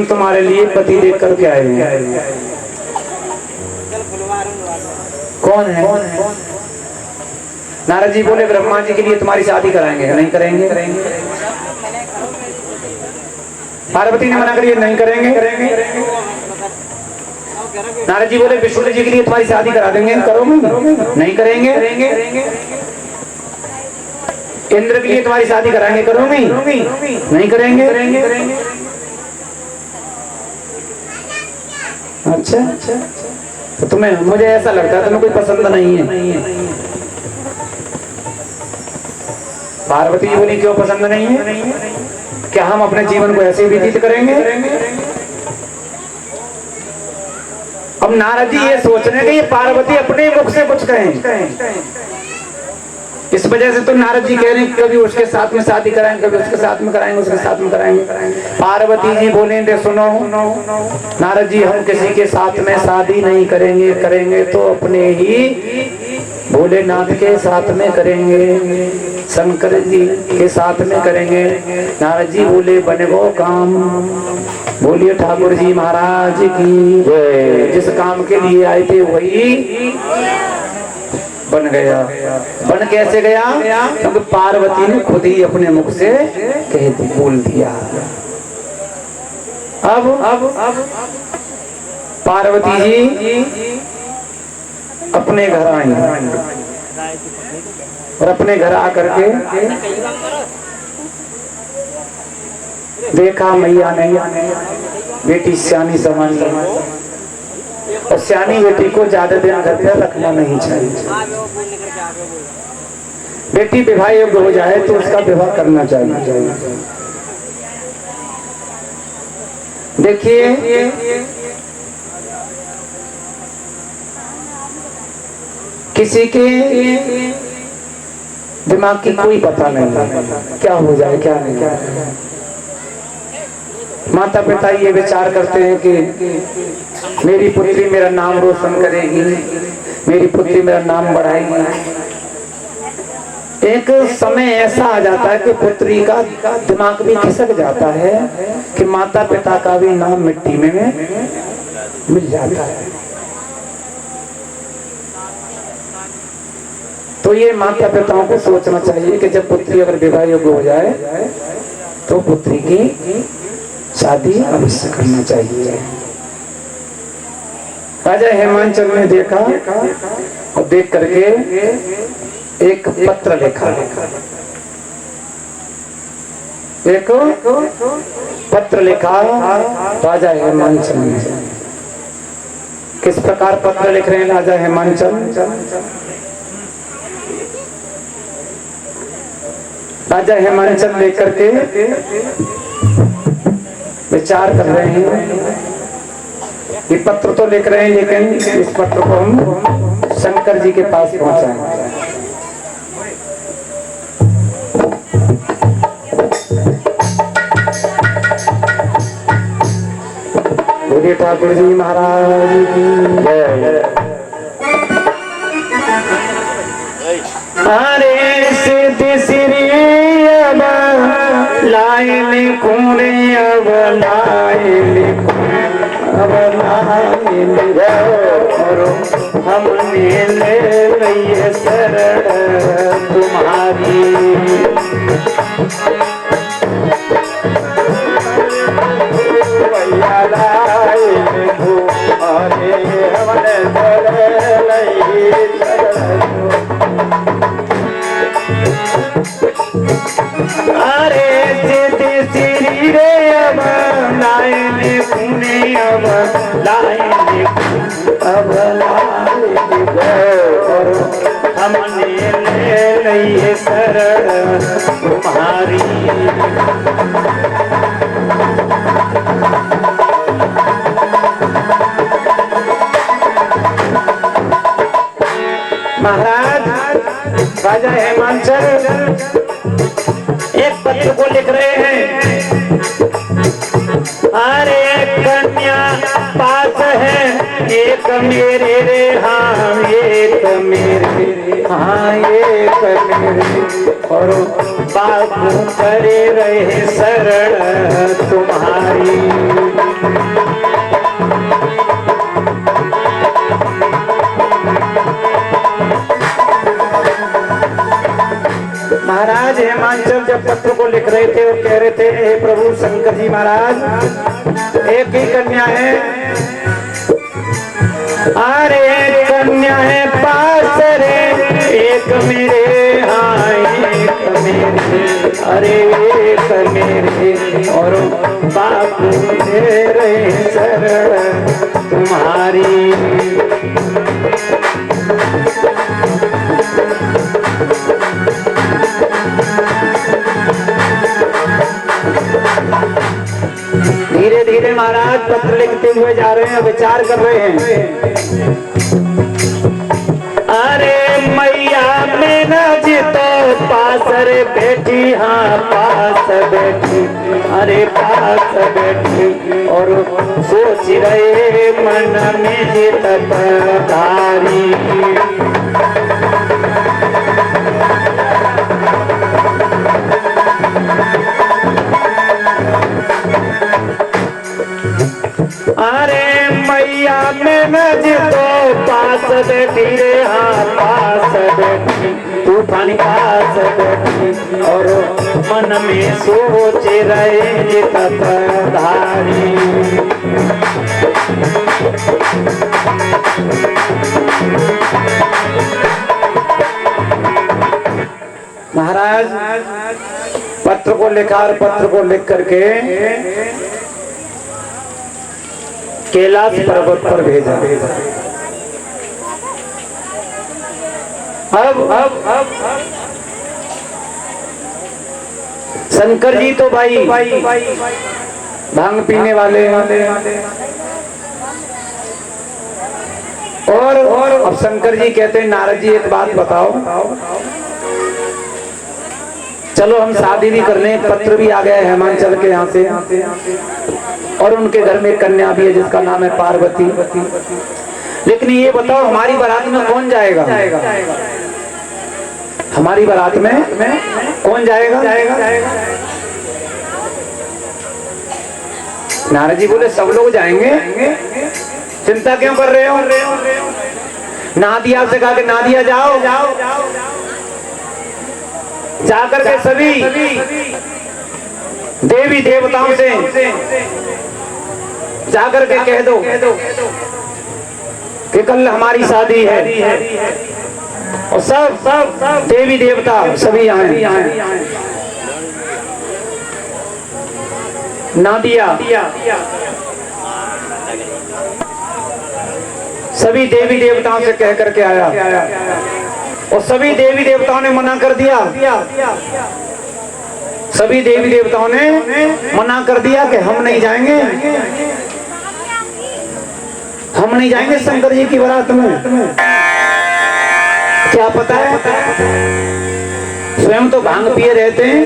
हम तुम्हारे लिए पति देख करके आए हैं। कौन है? नारद जी बोले ब्रह्मा जी के लिए तुम्हारी शादी कराएंगे। नहीं करेंगे। पार्वती ने मना करी, नहीं करेंगे। नारद जी बोले विष्णु जी के लिए तुम्हारी शादी करा देंगे। करोगे? नहीं करेंगे। इंद्र के लिए तुम्हारी शादी कराएंगे। करोगे? नहीं करेंगे। अच्छा, तो तुम्हें, मुझे ऐसा लगता है तुम्हें कोई पसंद नहीं है। पार्वती जी बोली क्यों पसंद नहीं है? क्या हम अपने जीवन को ऐसे ही व्यतीत करेंगे? अब नारद जी ये सोच रहे हैं कि ये पार्वती अपने मुख से कुछ कहें, इस वजह से तो नारद जी कह रहे हैं कभी उसके साथ में शादी कराएंगे, कभी उसके साथ में कराएंगे, उसके साथ में कराएंगे। पार्वती जी बोले सुनो नारद जी, हम किसी के साथ में शादी नहीं करेंगे, करेंगे तो अपने ही भोलेनाथ के साथ में करेंगे, शंकर जी के साथ में करेंगे। नारद जी बोले बने वो काम। बोलिए ठाकुर जी महाराज की जय। जिस काम के लिए आए थे वही बन गया। बन कैसे गया? क्योंकि पार्वती ने खुद ही अपने मुख से कह दी, बोल दिया। अब पार्वती जी अपने घर आई और अपने घर आकर के देखा मैया ने बेटी सियानी समान, और सियानी बेटी को ज्यादा दिन घर पर रखना नहीं चाहिए। बेटी विवाह योग्य हो जाए तो उसका विवाह करना चाहिए। देखिए किसी के दिमाग की कोई पता नहीं क्या हो जाए क्या नहीं। माता पिता ये विचार करते हैं कि मेरी पुत्री मेरा नाम रोशन करेगी, मेरी पुत्री मेरा नाम बढ़ाएगी। एक समय ऐसा आ जाता है कि पुत्री का दिमाग भी खिसक जाता है कि माता पिता का भी नाम मिट्टी में मिल जाता है। तो ये माता पिताओं को सोचना चाहिए कि जब पुत्री अगर विवाह योग्य हो जाए तो पुत्री की शादी अवश्य करना चाहिए। राजा हेमांचल ने देखा और देख करके एक पत्र लिखा। एक पत्र लिखा राजा हेमांचल ने। किस प्रकार पत्र लिख रहे हैं राजा हेमांचल? राजा हेमांचल लेकर के विचार कर रहे हैं। ये पत्र तो लिख रहे हैं लेकिन इस पत्र को हम शंकर जी के पास पहुंचाएंगे। बोलिए ठाकुर जी महाराज की जय। अरे सिद्धि श्री अब लाए लिखूं रे, अब लाए लिखूं, अब लाए लिखूं, हमने ले लिए शरण तुम्हारी। भैया लाए लिखूं, अरे हमने ले लिए शरण। अरे सिद्धि श्री रे अब लाए लिखूं, अब लाए लिखूं, अब लाए लिखूं, हमने ले लिए शरण तुम्हारी। महाराज राजा हेमांचल एक पत्र को लिख रहे हैं। अरे कन्या पास है एक मेरे रे, हाँ एक मेरे, हाँ एक मेरे, और बाबू करे रहे शरण तुम्हारी। पत्र को लिख रहे थे और कह रहे थे, हे प्रभु शंकर जी महाराज, एक ही कन्या है, अरे कन्या है पास रे, एक मेरे, हाँ एक मेरे, अरे एक मेरे, और बापू दे रहे शरण तुम्हारी। धीरे धीरे महाराज पत्र लिखते हुए जा रहे हैं, विचार कर रहे हैं। अरे मैया में न जितो पास रे बैठी, हाँ पास बैठी, अरे पास बैठी, और सोच रहे मन में जित धारी। अरे मैया में न जितो पास बैठी रे, हाँ पास बैठी, तूफानी पास बैठी, और मन में सोच रहे जित धारी। महाराज पत्र को लिखा और पत्र को लिख करके कैलाश पर्वत पर भेजा। अब शंकर जी तो भाई भांग पीने वाले और अब शंकर जी कहते हैं, नारद जी एक बात बताओ, चलो हम शादी भी कर लें, पत्र भी आ गया है हिमांचल के यहाँ से, और उनके घर में कन्या भी है जिसका नाम है पार्वती, लेकिन ये बताओ हमारी बारात में कौन जाएगा? हमारी बारात में कौन जाएगा? नारद जी बोले सब लोग जाएंगे, चिंता क्यों कर रहे हो? नादिया से कहा कि नादिया जाओ, जाकर के सभी देवी देवताओं से जाकर के कह दो कि कल हमारी शादी है, और सब देवी देवता सभी आए। नादिया सभी देवी देवताओं से कह करके आया, और सभी देवी देवताओं ने मना कर दिया। सभी देवी देवताओं ने मना कर दिया कि हम नहीं जाएंगे, हम नहीं जाएंगे शंकर जी की बारात में। क्या पता है, स्वयं तो भांग पिए रहते हैं,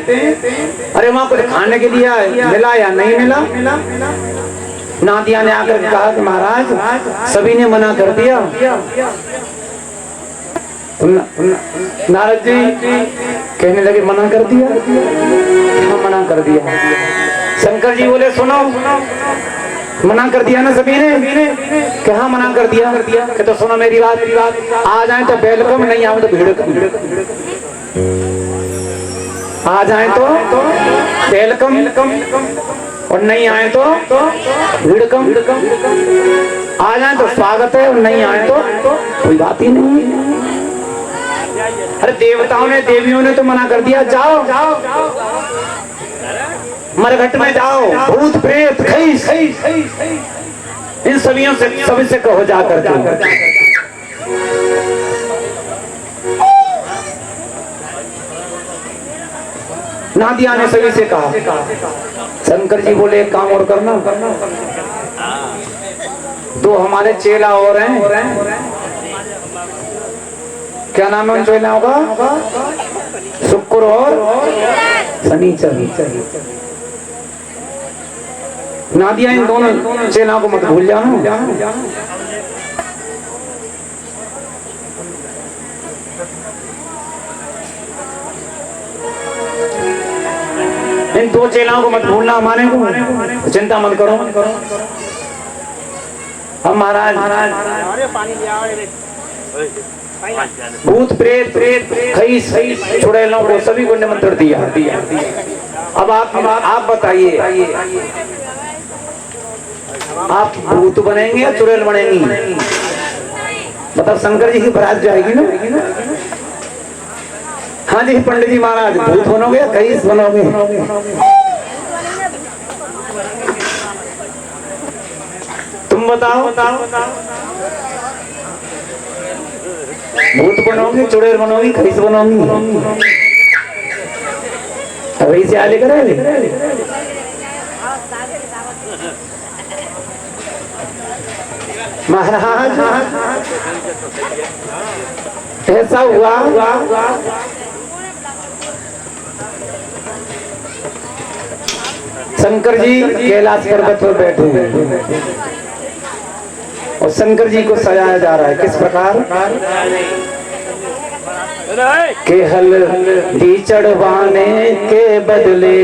अरे वहां कुछ खाने के लिए मिला या नहीं मिला। नादिया ने आकर कहा कि महाराज सभी ने मना कर दिया। नारद जी कहने लगे मना कर दिया? हाँ मना कर दिया। शंकर जी बोले सुनो, मना कर दिया ना सभी ने? कि हाँ मना कर दिया। कि तो सुनो मेरी बात, आ जाए तो वेलकम, नहीं आए तो भीड़, आ जाए तो वेलकम, और नहीं आए तो भीड़कम, आ जाए तो स्वागत है और नहीं आए तो कोई बात ही नहीं। अरे देवताओं ने देवियों ने तो मना कर दिया, जाओ मरघट में जाओ, भूत प्रेत खईस इन सभी से कहो जाकर के। नादिया ने सभी से कहा। शंकर जी बोले एक काम और करना, दो हमारे चेला और हैं, क्या नाम है उन चेलाओं का? शुक्र और शनिचर। नादिया इन दोनों चेलाओं को मत भूल जाना। इन दो चेलाओं को मत भूलना, हमारे को चिंता मत करो। हम महाराज भूत प्रेत कई चुड़ैलों को सभी को निमंत्रण दिया। अब आप बताइए, आप भूत बनेंगे या चुड़ैल बनेंगी? मतलब शंकर जी की बारात जाएगी ना। हाँ जी पंडित जी महाराज, भूत बनोगे या कई बनोगे? तुम बताओ, भूत बनोगी, चुड़ैल बनोगी, खरीस बनोगी? अभी से आले करेंगे। महाराज ऐसा हुआ, शंकर जी कैलाश पर्वत पर बैठे हैं और शंकर जी को सजाया जा रहा है। किस प्रकार के हल्दी चढ़वाने के बदले